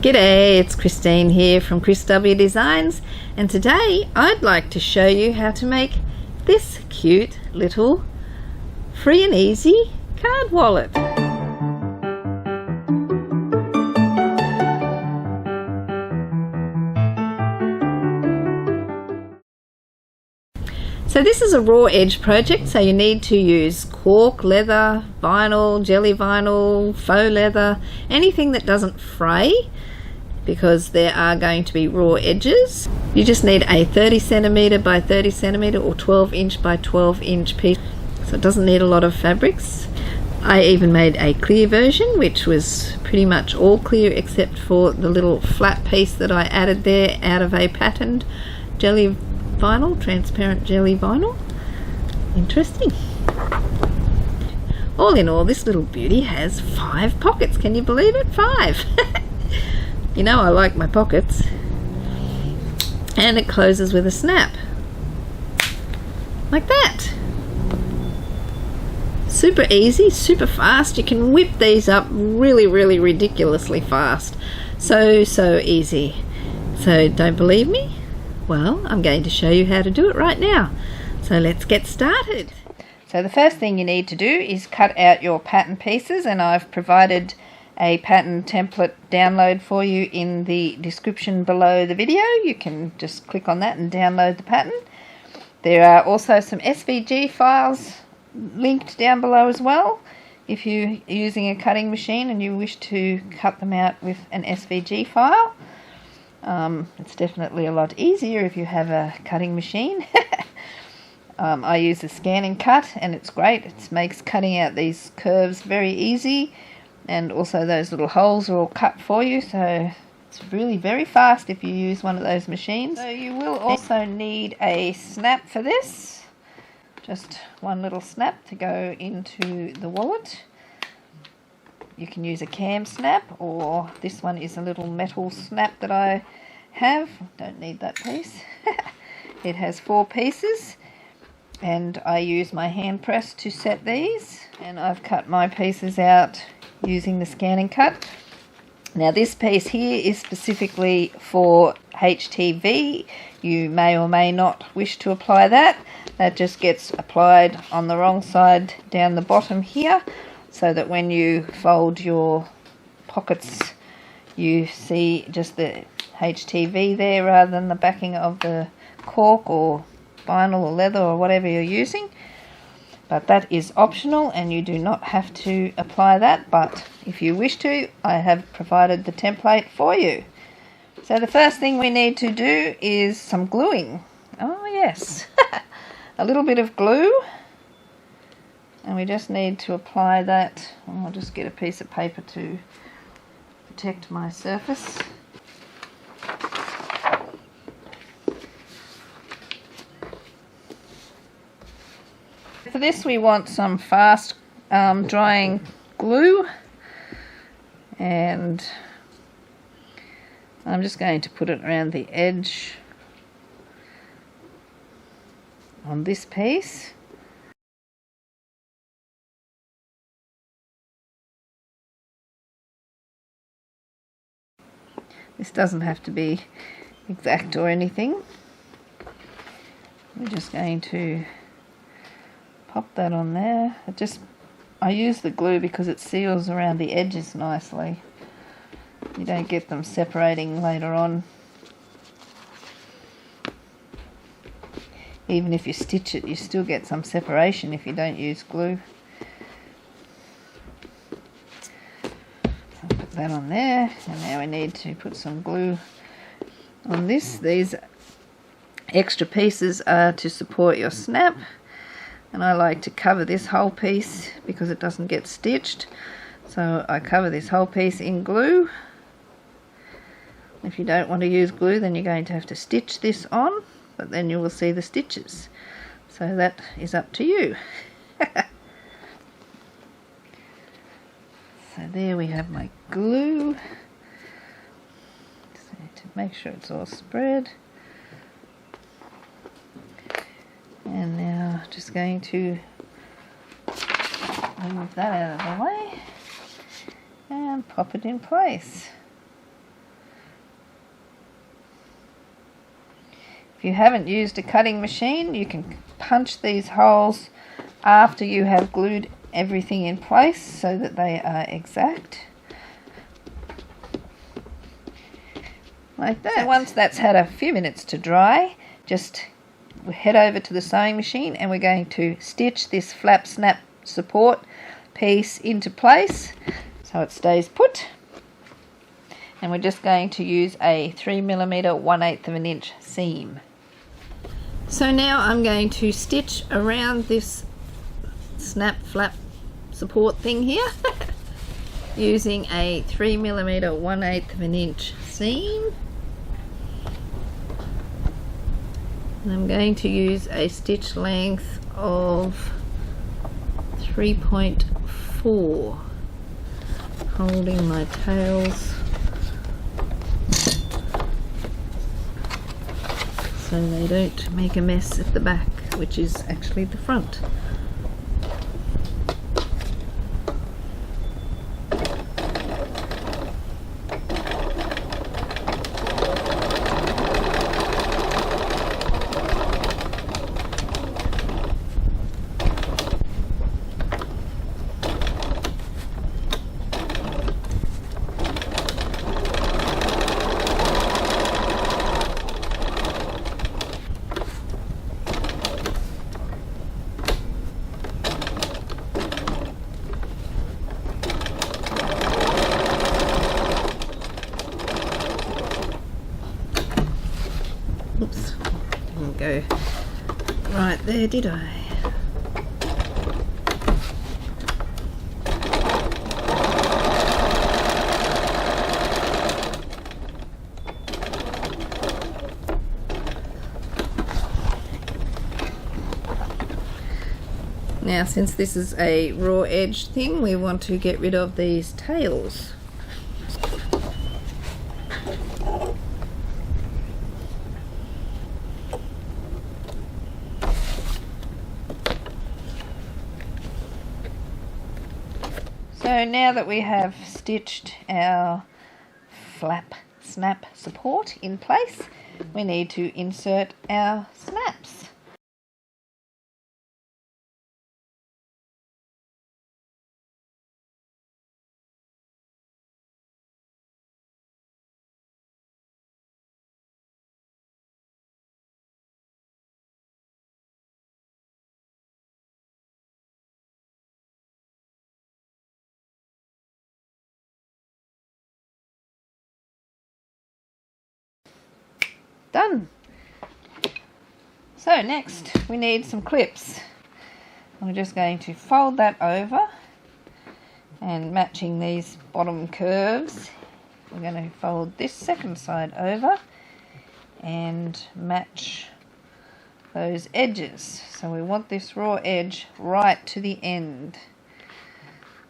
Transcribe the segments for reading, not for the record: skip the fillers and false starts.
G'day, it's Christine here from ChrisW Designs, and today I'd like to show you how to make this cute little free and easy card wallet. So this is a raw edge project, so you need to use cork, leather, vinyl, jelly vinyl, faux leather, anything that doesn't fray, because there are going to be raw edges. You just need a 30cm by 30cm or 12" by 12" piece, so it doesn't need a lot of fabrics. I even made a clear version, which was pretty much all clear except for the little flat piece that I added there out of a patterned jelly vinyl, transparent jelly vinyl. Interesting. All in all, this little beauty has 5 pockets. Can you believe it? 5. You know I like my pockets. And it closes with a snap. Like that. Super easy, super fast. You can whip these up really ridiculously fast. So easy. So don't believe me? Well, I'm going to show you how to do it right now. So let's get started. So the first thing you need to do is cut out your pattern pieces, and I've provided a pattern template download for you in the description below the video. You can just click on that and download the pattern. There are also some SVG files linked down below as well, if you're using a cutting machine and you wish to cut them out with an SVG file. It's definitely a lot easier if you have a cutting machine. I use the scan and cut, and it's great. It makes cutting out these curves very easy, and also those little holes are all cut for you, so it's really very fast if you use one of those machines. So you will also need a snap for this, just one little snap to go into the wallet. You can use a cam snap, or this one is a little metal snap that I have. Don't need that piece. It has 4 pieces, and I use my hand press to set these, and I've cut my pieces out using the scan and cut. Now this piece here is specifically for HTV. You may or may not wish to apply that. That just gets applied on the wrong side down the bottom here, so that when you fold your pockets you see just the HTV there rather than the backing of the cork or vinyl or leather or whatever you're using. But that is optional, and you do not have to apply that, but if you wish to, I have provided the template for you. So the first thing we need to do is some gluing. Oh yes, a little bit of glue. And we just need to apply that. I'll just get a piece of paper to protect my surface. For this we want some fast drying glue, and I'm just going to put it around the edge on this piece. This doesn't have to be exact or anything. We're just going to pop that on there. I use the glue because it seals around the edges nicely. You don't get them separating later on. Even if you stitch it, you still get some separation if you don't use glue. Put that on there, and now we need to put some glue on this. These extra pieces are to support your snap, and I like to cover this whole piece because it doesn't get stitched, so I cover this whole piece in glue. If you don't want to use glue, then you're going to have to stitch this on, but then you will see the stitches, so that is up to you. So there we have my glue. Just need to make sure it's all spread. And now just going to move that out of the way and pop it in place. If you haven't used a cutting machine, you can punch these holes after you have glued everything in place so that they are exact. Like that. So once that's had a few minutes to dry, just head over to the sewing machine and we're going to stitch this flap snap support piece into place so it stays put. And we're just going to use a 3mm 1/8 of an inch seam. So now I'm going to stitch around this snap flap support thing here using a 3mm 1/8 of an inch seam. And I'm going to use a stitch length of 3.4, holding my tails so they don't make a mess at the back, which is actually the front. Oops, didn't go right there, did I? Now, since this is a raw edge thing, we want to get rid of these tails. So now that we have stitched our flap snap support in place, we need to insert our snaps. Done. So next we need some clips. We're just going to fold that over and matching these bottom curves, we're going to fold this second side over and match those edges. So we want this raw edge right to the end.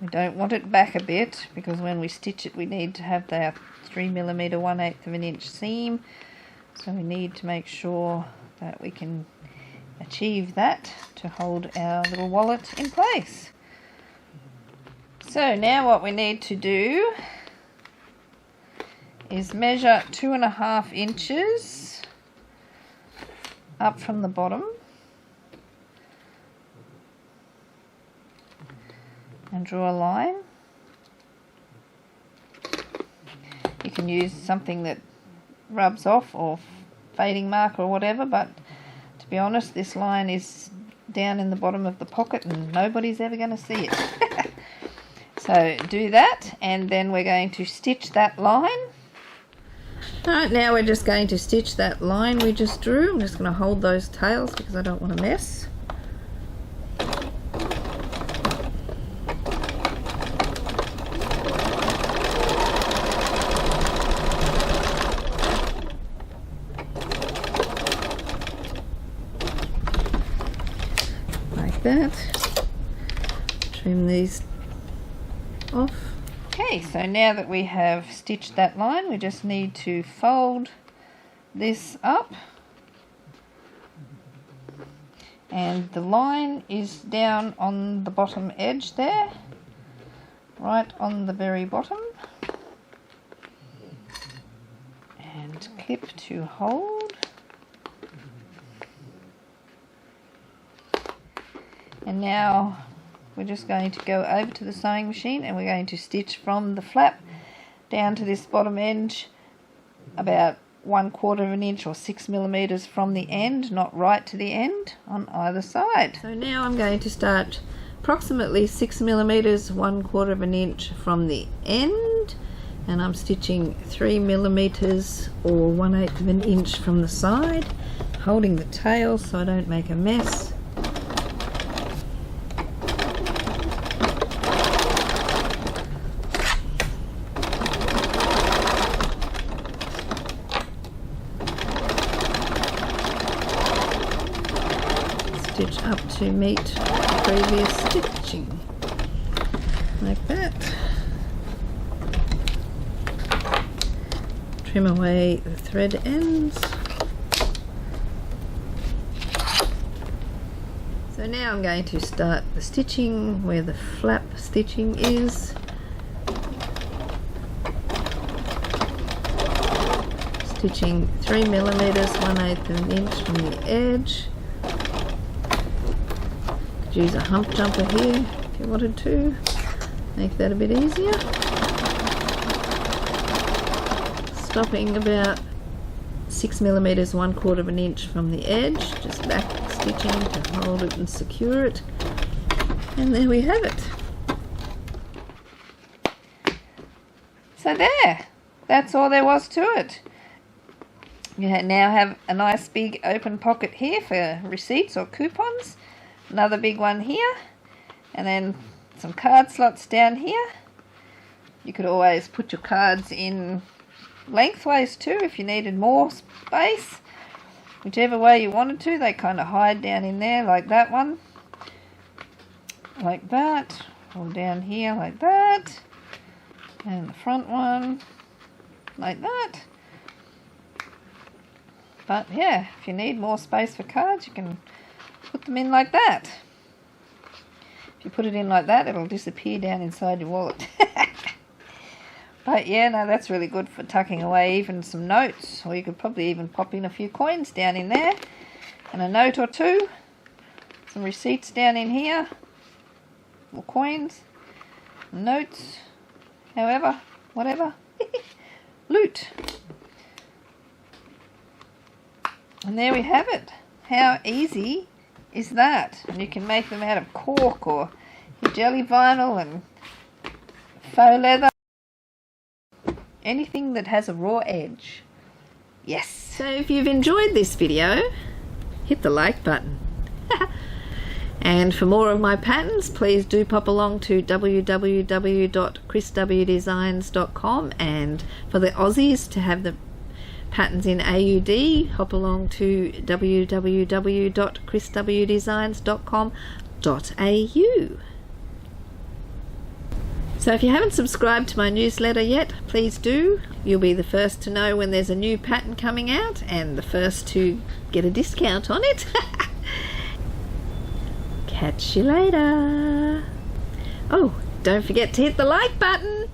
We don't want it back a bit because when we stitch it we need to have the 3mm 1/8 of an inch seam. So we need to make sure that we can achieve that to hold our little wallet in place. So now what we need to do is measure 2.5 inches up from the bottom and draw a line. You can use something that rubs off or fading marker or whatever, but to be honest this line is down in the bottom of the pocket and nobody's ever going to see it. So do that and then we're going to stitch that line. Alright, now we're just going to stitch that line we just drew. I'm just going to hold those tails because I don't want to mess. That. Trim these off. Okay, so now that we have stitched that line, we just need to fold this up. And the line is down on the bottom edge there, right on the very bottom. And clip to hold. And now we're just going to go over to the sewing machine and we're going to stitch from the flap down to this bottom edge about 1/4 of an inch or 6 millimeters from the end, not right to the end, on either side. So now I'm going to start approximately 6 millimeters, 1/4 of an inch from the end, and I'm stitching 3 millimeters or 1/8 of an inch from the side, holding the tail so I don't make a mess. Stitch up to meet previous stitching, like that. Trim away the thread ends. So now I'm going to start the stitching where the flap stitching is. Stitching 3 millimeters, 1/8 of an inch from the edge. Use a hump jumper here if you wanted to make that a bit easier. Stopping about 6 millimeters, 1/4 of an inch from the edge, just back stitching to hold it and secure it, and there we have it. So there, that's all there was to it. You now have a nice big open pocket here for receipts or coupons. Another big one here, and then some card slots down here. You could always put your cards in lengthways too if you needed more space. Whichever way you wanted to, they kind of hide down in there, like that one, like that, or down here like that, and the front one like that. But yeah, if you need more space for cards, you can put them in like that. If you put it in like that, it'll disappear down inside your wallet. But yeah, no, that's really good for tucking away even some notes, or you could probably even pop in a few coins down in there, and a note or two, some receipts down in here, or coins, notes, however, whatever. Loot. And there we have it. How easy is that? And you can make them out of cork or your jelly vinyl and faux leather, anything that has a raw edge. Yes. So if you've enjoyed this video, hit the like button. And for more of my patterns, please do pop along to www.ChrisWdesigns.com, and for the Aussies to have the patterns in AUD, hop along to www.chriswdesigns.com.au. So if you haven't subscribed to my newsletter yet, please do. You'll be the first to know when there's a new pattern coming out, and the first to get a discount on it. Catch you later. Oh, don't forget to hit the like button.